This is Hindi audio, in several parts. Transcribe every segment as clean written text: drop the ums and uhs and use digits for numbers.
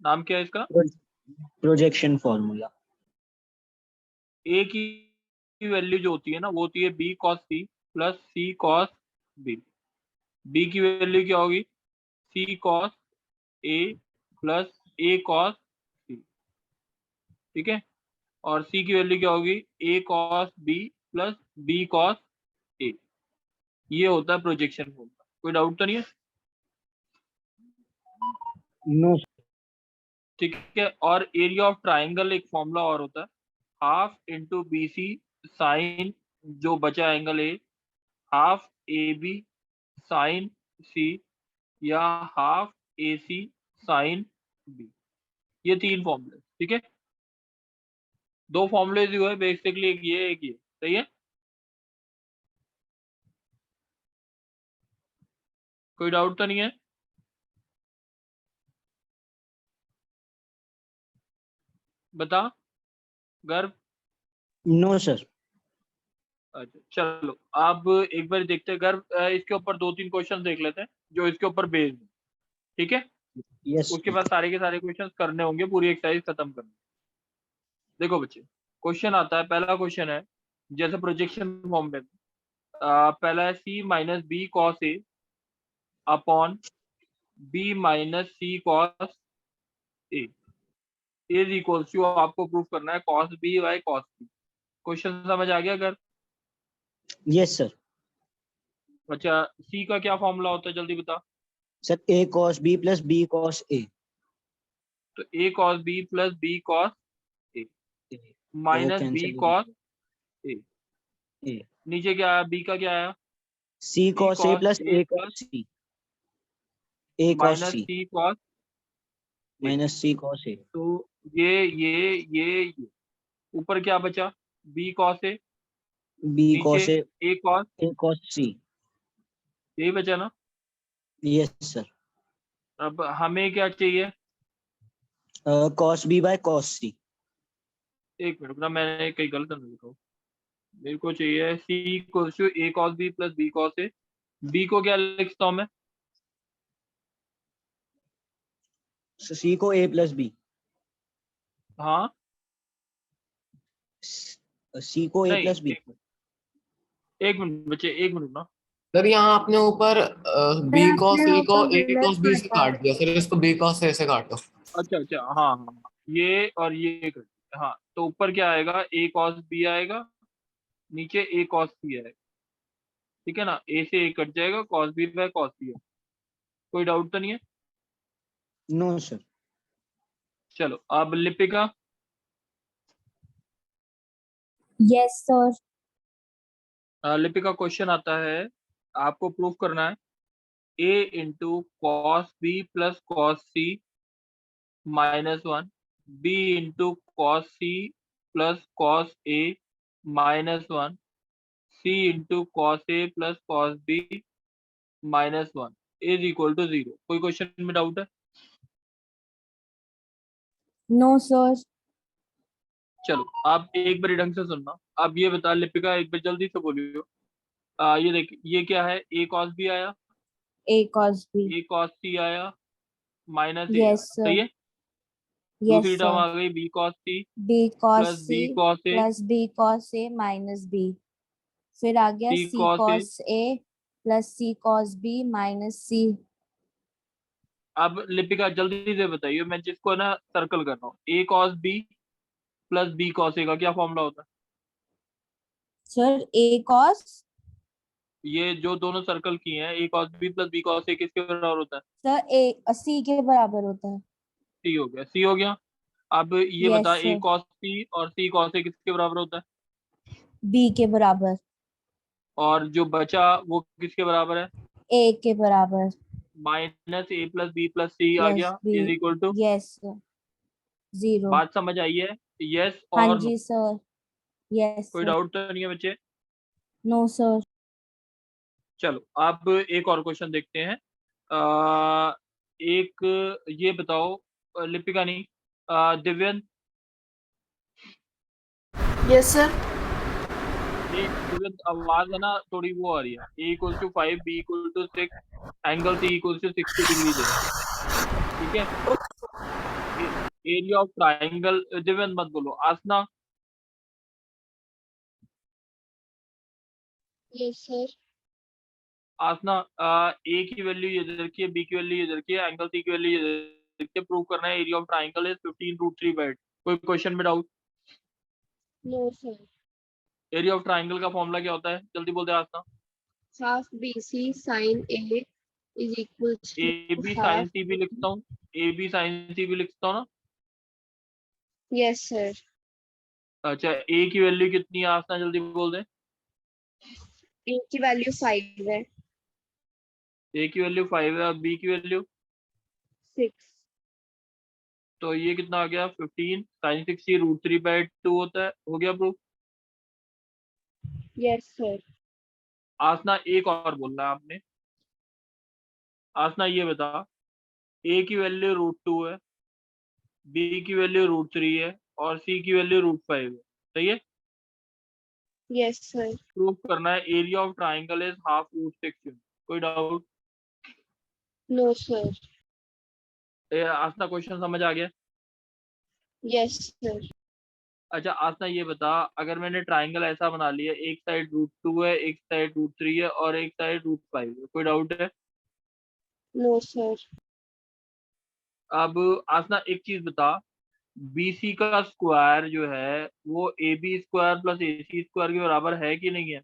नाम क्या है इसका? Projection formula. ए की वैल्यू जो होती है ना, वो होती है B cos C plus C cos B. B की वैल्यू क्या होगी? C cos A plus A cos C, ठीक है। और सी की वैल्यू क्या होगी? A cos B plus B cos A. ये होता है प्रोजेक्शन फॉर्मूला। कोई डाउट तो नहीं है? नो। ठीक है। और एरिया ऑफ ट्राइंगल एक फॉर्मूला और होता है, half into B C sine जो बचा angle A, half A B sine C, या half A C sine B. ये तीन फॉर्मूले, ठीक है। दो फॉर्मूले जो है बेसिकली, एक ये एक ये, सही है। कोई डाउट तो नहीं है? बता गर्व। No sir. अच्छा चलो, अब एक बार देखते हैं गर्व, इसके ऊपर दो तीन क्वेश्चन देख लेते हैं जो इसके ऊपर बेस्ड है, ठीक है। यस। उसके बाद सारे के सारे क्वेश्चन करने होंगे, पूरी एक्सरसाइज खत्म करनी। देखो बच्चे, क्वेश्चन आता है, पहला क्वेश्चन है जैसे प्रोजेक्शन फॉर्म में, पहला है C minus B cos A upon B minus C cos A is equal to, आपको प्रूफ करना है cos B by cos B. Question समझ आ गया अगर? Yes sir. अच्छा, सी का क्या फॉर्मूला होता है, जल्दी बता। Sir A cos B plus B cos A. तो A cos B plus B cos A तो वो माइनस बी कैंसिल हो कॉस ए। ए। नीचे क्या आया? बी का क्या आया? सी B cos A cos plus A A plus cos C. A cos minus C C cos A. Minus C cos A. तो ये ऊपर क्या बचा? बी कॉस ए, बी नीचे cos A. A cos, A cos सी। यही बचा ना। Yes sir. अब हमें क्या चाहिए? कॉस बी बाय कॉस सी। एक मिनट ना, मैंने कहीं गलत नहीं लिखा हूँ। मेरे को चाहिए C equals to A cos B plus B cos A. B को क्या लिखता हूँ मैं? सी को ए प्लस बी। हाँ सी को ए नहीं, प्लस बी। एक मिनट बच्चे, एक मिनट ना। सर यहाँ आपने ऊपर बी कॉस ए को ए कॉस बी से काट दिया, सर इसको बी कॉस ए से काटो। अच्छा अच्छा, हाँ हाँ हाँ, ये और ये कर, हाँ तो ऊपर क्या आएगा? ए कॉस बी आएगा, नीचे ए कॉस सी आएगा, ठीक है ना। ए से ए कट जाएगा, cos B by cos C है। कोई डाउट तो नहीं है? No sir. चलो अब Lipika. Yes sir. Lipika question आता है, आपको प्रूफ करना है A into cos B plus cos C minus one, B into cos C plus cos A minus one, C into cos A plus cos B minus one is equal to zero. कोई क्वेश्चन में डाउट है? No sir. चलो आप एक बार ढंग से सुनना। अब ये बता लिपिका, एक बार जल्दी से बोलियो। ये देख, ये क्या है? ए कॉस बी आया, ए कॉस बी। ए कॉस सी आया, माइनस ए आया, यस सही सर। है। यस दूसरी टर्म सर। आ गई B cos C B cos plus C B cos A plus B cos A minus B. फिर आ गया C C cos A. Cos A plus C cos B minus C. अब लिपिका जल्दी से बताइए, मैं जिसको ना सर्कल कर रहा हूँ, A cos B plus B cos A का क्या फॉर्मूला होता है? सर ए कॉस, ये जो दोनों सर्कल किए हैं, A cos B plus B cos A किसके बराबर होता है? सर ए सी के बराबर होता है। सी हो गया, सी हो गया। अब ये यस बता, ए सर। कॉस सी और सी कॉस ए किसके बराबर होता है? बी के बराबर। और जो बचा वो किसके बराबर है? ए के बराबर। Minus A plus B plus C आ प्लस गया B. Is equal to. Yes sir. Zero. बात समझ आई है? यस हाँ और नो? जी सर। यस कोई सर। डाउट तो नहीं है बच्चे? No sir. चलो अब एक और क्वेश्चन देखते हैं। एक ये बताओ, लिपिका नहीं, दिव्यन। Yes sir. दिव्यन आवाज है ना थोड़ी वो आ रही है। A equal to 5 B equal to 6 angle C equal to 60 degree दे, ठीक है। एरिया ऑफ ट्राइंगल, दिव्यंत मत बोलो, आसना Yes, sir. आसना ए की वैल्यू ये दे रखी है, बी की वैल्यू ये दे रखी है, एंगल सी की वैल्यू ये दे रखी है, प्रूव करना है एरिया ऑफ ट्राइंगल इज 15√3/8। कोई क्वेश्चन में doubt? No, sir. Area of triangle का फॉर्मूला क्या होता है, जल्दी बोलते हैं Aasna. Half BC sin A is equals A to B half. Sine C भी लिखता हूँ, ए बी साइन सी भी लिखता हूँ ना। Yes, sir. अच्छा, ए की वैल्यू कितनी है आसना, जल्दी बोल दे। A की वैल्यू 5 है। ए की वैल्यू 5 है और बी की वैल्यू, 6. तो ये कितना आ गया 15 साइन 60 √3/2 होता है। हो गया प्रूफ। Yes, sir. आसना एक और बोलना है आपने। आसना ये बता, ए की वैल्यू √2 है, बी की वैल्यू √3 है और सी की वैल्यू √5 है, सही है। Yes, sir. प्रूफ करना है area of triangle is half √6। कोई डाउट? No, sir. आसना क्वेश्चन समझ आ गया? Yes, sir. अच्छा आसना ये बता, अगर मैंने ट्राइंगल ऐसा बना लिया, एक साइड √2 है, एक साइड √3 है और एक साइड √5 है, कोई डाउट है? No, sir. अब आसना एक चीज बता, BC का स्क्वायर जो है वो AB square plus AC square के बराबर है कि नहीं है?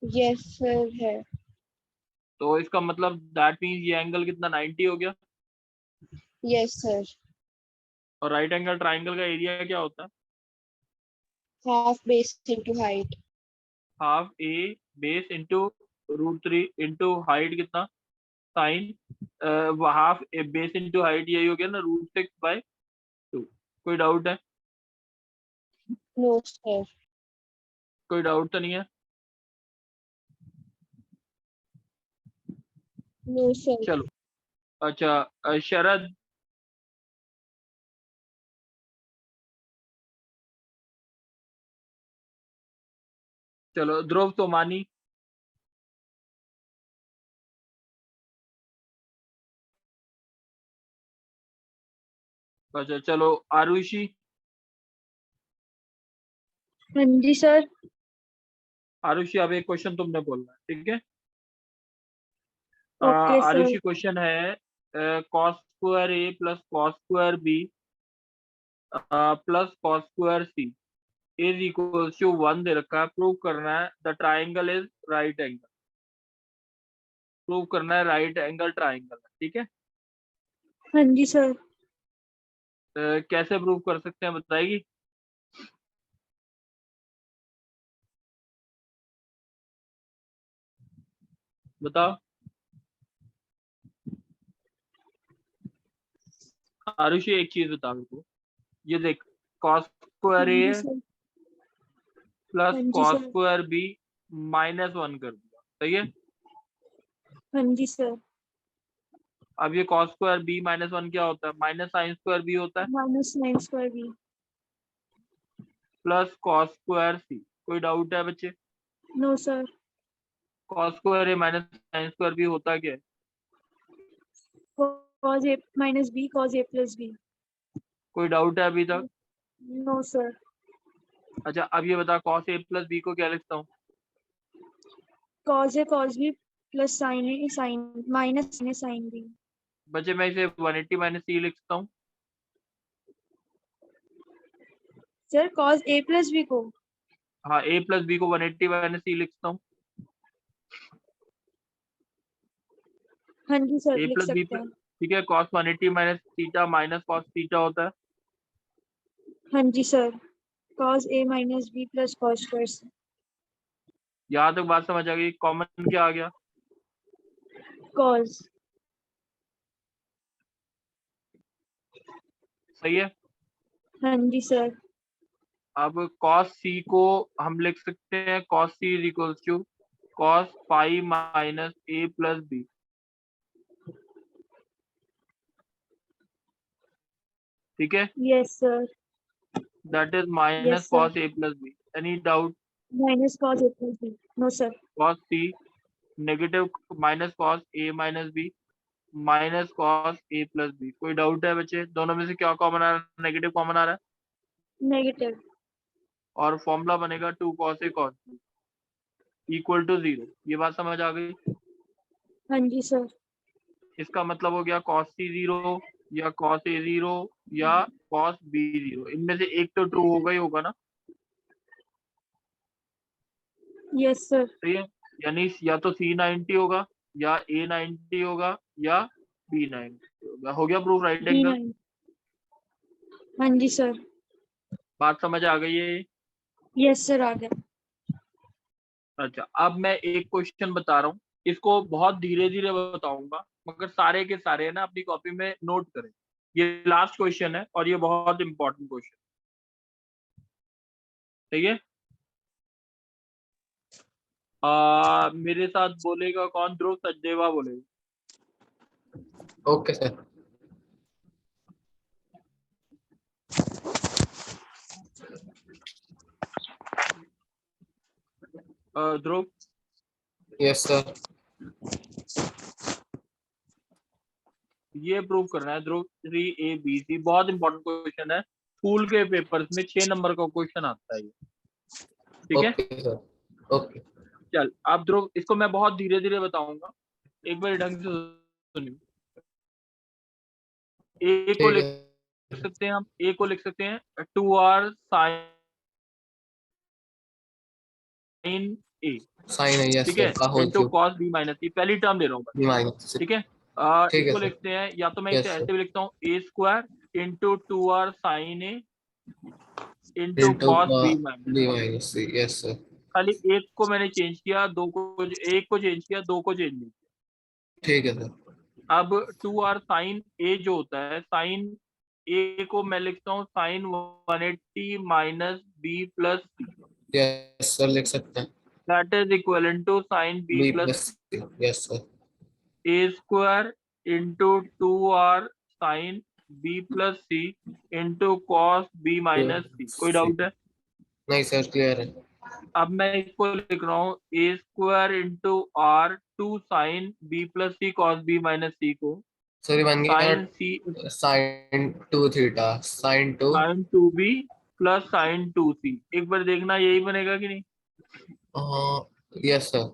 Yes, sir है। तो इसका मतलब दैट मीन्स ये एंगल कितना 90 हो गया। Yes, sir. और राइट एंगल ट्राइंगल का एरिया क्या होता है? Half base into height. Half A base into √3 into height कितना, sine half base into height, यही हो गया ना √6/2। कोई डाउट है? No, sir. कोई डाउट तो नहीं है? No, sir. चलो अच्छा शरद, चलो ध्रुव सोमानी, अच्छा चलो आरुषि, हाँ जी सर। आरुषि अब एक क्वेश्चन तुमने बोलना है, ठीक है। Okay sir. आरुषि क्वेश्चन है cos square A plus cos square B plus cos square C is equal to 1 दे रखा है। प्रूव करना है the triangle is right angle. Prove करना है राइट एंगल ट्राइंगल, ठीक है। हाँ जी सर। कैसे प्रूव कर सकते हैं बताएगी? बताओ आरुषि, एक चीज बता मेरे को, ये देख cos स्क्वायर हाँ A जी है सर। प्लस हाँ जी cos सर। स्क्वायर B -1 कर दिया, सही है। हाँ जी सर। अब ये cos स्क्वायर B -1 क्या होता है, माइनस साइन स्क्वायर B होता है -9² भी। Plus cos square C। कोई डाउट है बच्चे? No sir. cos square A minus sine square B होता क्या है? cos A - B cos A plus B। कोई डाउट है अभी तक? No sir. अच्छा अब ये बता, cos A प्लस B को क्या लिखता हूँ? cos A cos B plus sin A sin minus sin A sin B। बच्चे मैं इसे 180 माइनस C लिखता हूँ। Sir cos A plus B को। हाँ, A प्लस B को 180 माइनस C लिखता हूँ। हाँ जी सर A लिख प्लस B सकते हैं। ठीक है, cos 180 minus theta minus cos theta होता है। हाँ जी sir. cos A minus B plus cos square C। यहाँ तक बात समझ आ गई? कॉमन क्या आ गया? cos। सही है। हाँ जी सर। अब cos C को हम लिख सकते हैं cos C is equal to cos pi minus A plus B। ठीक है, yes sir. That is minus Yes, sir. cos A plus B। Any doubt? minus cos A plus B। No sir. cos C negative minus cos A minus B minus cos A plus B. कोई डाउट है बच्चे? दोनों में से क्या कॉमन आ रहा है? नेगेटिव कॉमन आ रहा है नेगेटिव। और फॉर्मूला बनेगा 2 cos a cos b equal to 0। ये बात समझ आ गई? हाँ जी सर। इसका मतलब हो गया cos c 0 या cos a 0 या cos b 0, इनमें से एक तो ट्रू होगा ही होगा ना। Yes sir. सही है, यानी या तो c 90 होगा या a 90 होगा या b 90 होगा। हो गया प्रूफ राइट बी एंगल। 9। हाँ जी सर। बात समझ आ गई है? यस सर, आ गया। अच्छा, अब मैं एक क्वेश्चन बता रहा हूँ, इसको बहुत धीरे धीरे बताऊंगा, मगर सारे के सारे ना अपनी कॉपी में नोट करें। ये लास्ट क्वेश्चन है और ये बहुत इंपॉर्टेंट क्वेश्चन। ठीक है, मेरे साथ बोलेगा कौन? ध्रुव सचदेवा बोलेगा। Okay sir. Dhruv, yes sir. ये प्रूव करना है ध्रुव। 3ABC बहुत इंपॉर्टेंट क्वेश्चन है, स्कूल के पेपर्स में 6 नंबर का क्वेश्चन आता है ये। ठीक है, ओके सर। ओके। चल अब ध्रुव इसको मैं बहुत धीरे धीरे बताऊंगा, एक बार ढंग से सुनिए। ए को ठीक लिख है। सकते हैं हम, ए को लिख सकते हैं 2r sin a, साइन है, यस ठीक है, सर, का whole into cube cos B minus C. पहली टर्म ले रहा हूँ मैं, बी माइनस। ठीक है। ठीक है इसको सर। लिखते हैं, या तो मैं यस इसे सर। ऐसे भी लिखता हूँ, a square into 2r sin a into into cos B minus. B minus C, yes sir. खाली एक को मैंने चेंज किया, दो को, एक को चेंज किया, दो को चेंज नहीं किया। ठीक है सर। अब 2r sin a जो होता है, sin a को मैं लिखता हूँ sin 180 minus b plus c, yes sir, लिख सकते हैं। That is equal to sin b B plus plus C, yes sir. a square into 2r sin b plus c into cos b minus c। कोई डाउट है? नहीं सर, क्लियर है। अब मैं इसको लिख रहा हूँ a square into r 2 sin b plus c cos b minus c को सर ये बन गया sin c sign to theta, sign to. sin 2b plus sin 2c। एक बार देखना यही बनेगा कि नहीं? Yes sir.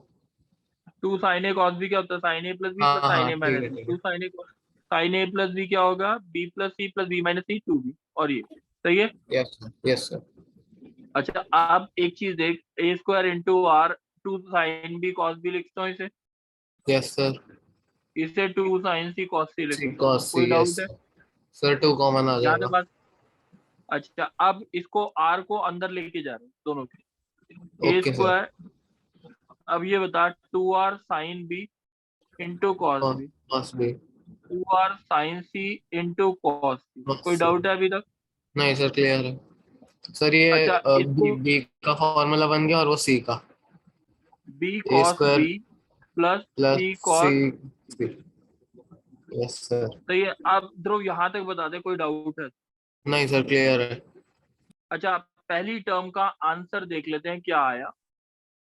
2 sin a cos b क्या होता है? sin a प्लस b हाँ प्लस sin हाँ, a ठीक माइनस है b। ठीक 2 है। sin a प्लस b क्या होगा? b plus b minus c 2b। और ये सही है। Yes sir, yes sir. अच्छा, आप एक चीज देख, a square into r 2 sin b cos b लिखता हूँ इसे, यस सर। इसे 2 sin c cos c सी लिखता हूँ। कॉस सी, कोई यस डाउट है? सर। सर टू कॉमन आ याद है जाएगा। बात? अच्छा, अब इसको r को अंदर लेके जा रहे हैं दोनों के। a okay sir. स्क्वायर, अब ये बता 2r sin b into cos b, cos B. 2r sin c into cos c। कोई डाउट है अभी तक? नहीं सर, क्लियर है। सर ये अच्छा, बी इसको बी का फॉर्मूला बन गया और वो सी का, b A cos b square plus plus c C cos। C. Yes sir. सही है। अब ध्रुव यहाँ तक बता दे, कोई डाउट है? नहीं सर, क्लियर है। अच्छा, पहली टर्म का आंसर देख लेते हैं क्या आया।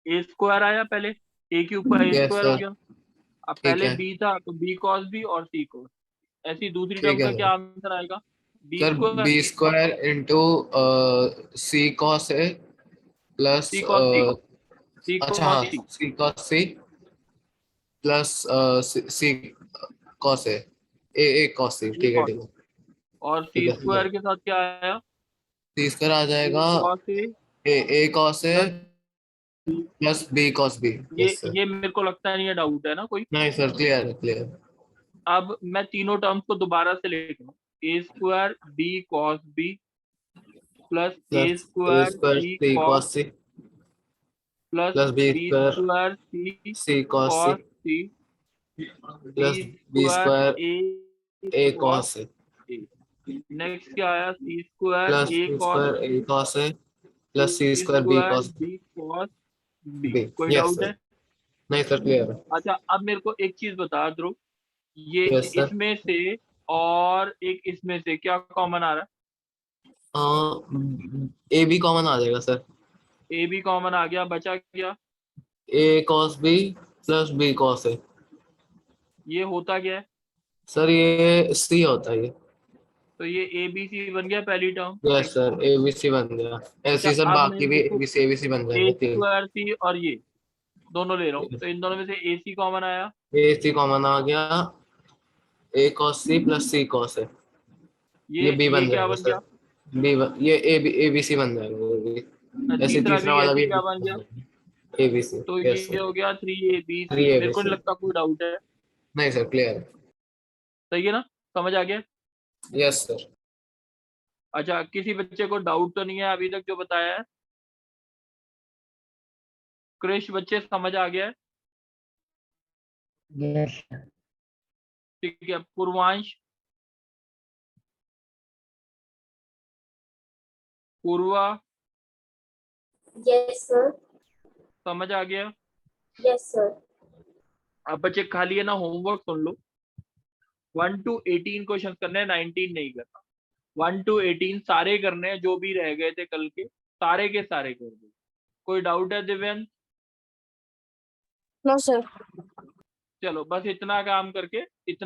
ए स्क्वायर आया पहले, ए के ऊपर ए यस स्क्वायर हो सर। गया। अब ठीक पहले है। बी था तो बी कॉस बी और सी कॉस। ऐसी दूसरी ठीक टर्म है का क्या सर। आंसर आएगा? B sir square B square into C cos A plus C cos C, C अच्छा कॉस हाँ, C C cos C plus C cos A cos C. C ठीक है कॉस। ठीक है। और ठीक सी है ठीक है। स्क्वायर के साथ क्या आया? सी स्क्वायर आ सी जाएगा cos A A cos A plus. Plus B cos B. ये यस सर। ये मेरे को लगता नहीं है डाउट है ना कोई। नहीं सर, क्लियर है क्लियर। अब मैं तीनों टर्म्स को दोबारा से लिख रहा हूँ। A square B cos B plus A plus A square square C C cos cos C plus plus B B square square C C cos C cos C B plus B square square A A cos cos A A. Next क्या आया? C square plus A B cos square A cos A plus C C square B square cos B cos B. B. कोई यस डाउट सर। है? नहीं सर, क्लियर है। अच्छा, अब मेरे को एक चीज बता ध्रुव, ये यस सर। इसमें से और एक इसमें से क्या कॉमन आ रहा ए बी कॉमन आ जाएगा सर। है? ए भी कॉमन आ गया, बचा क्या? A cos B plus B cos A. ये होता क्या है? सर ये सी होता है ये। तो ये ए बी सी बन गया पहली टर्म। यस सर, एबीसी बन गया। ऐसे ही सर अब मैं बाकी भी देखो एबीसी एबीसी बन ए जाएंगे तीन। स्क्वायर सी और ये दोनों ले रहा हूँ, तो इन दोनों में से ए सी कॉमन आया, ए सी कॉमन आ गया, ए cos C plus C cos है, ये बी ये बन क्या जाएगा बन गया, सर। ये ए बी सी बन जाएगा ये भी। ऐसे तीसरा तीसरा भी वाला भी ऐसे क्या बन गया, ए बी सी। तो यस ये सर, हो गया 3 3 ABC। ए मेरे बी को नहीं सी। लगता कोई डाउट है। नहीं सर, क्लियर है। सही है ना, समझ आ गया। Yes sir. अच्छा, किसी बच्चे को डाउट तो नहीं है अभी तक जो बताया है? क्रिश, बच्चे समझ आ गया है? यस ठीक है, पूर्वांश, पूर्वा, Yes, sir. समझ आ गया? Yes, sir. अब बच्चे खाली है ना, homework soon low. 1 to 18 question करने हैं, 19 नहीं करना। 1 to 18 सारे करने हैं, जो भी रह गए थे कल के सारे कर दो। कोई डाउट है दिव्यांश? No sir. चलो बस इतना काम करके इतना